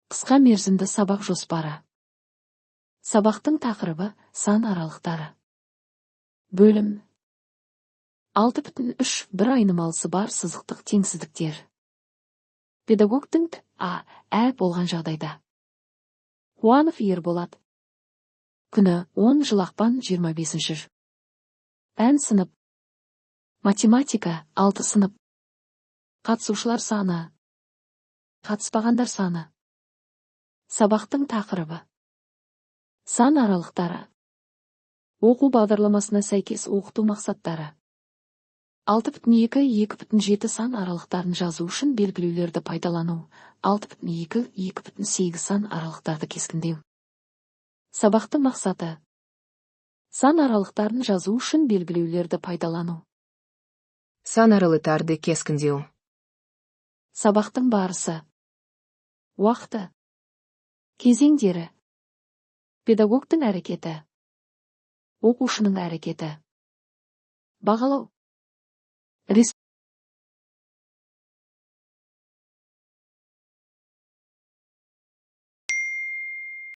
Қысқа мерзімді сабақ жоспары. Сабақтың тақырыбы сан аралықтары. Бөлім 6.3 бір айнымалысы бар сызықтық теңсіздіктер. Педагогтың ә болған жағдайда. Қуанов Ерболат. Күні 10 жыл ақпан 25. Пән сынып. Математика 6 сынып. Қатысушылар саны. Қатыспағандар саны. Сабақтың тақырыбы. Сан аралықтары. Оқу бағдарламасына сәйкес оқыту мақсаттары. 6.2-2.7 сан аралықтарын жазу үшін белгілеулерді пайдалану. 6.2-2.8 сан аралықтарды кескіндеу. Сабақтың мақсаты. Сан аралықтарын жазу үшін белгілеулерді пайдалану. Сан аралықтарды кескіндеу. Сабақтың барысы. Уақыты. Кезеңдері. Педагогтың әрекеті. Оқушының әрекеті. Бағалау.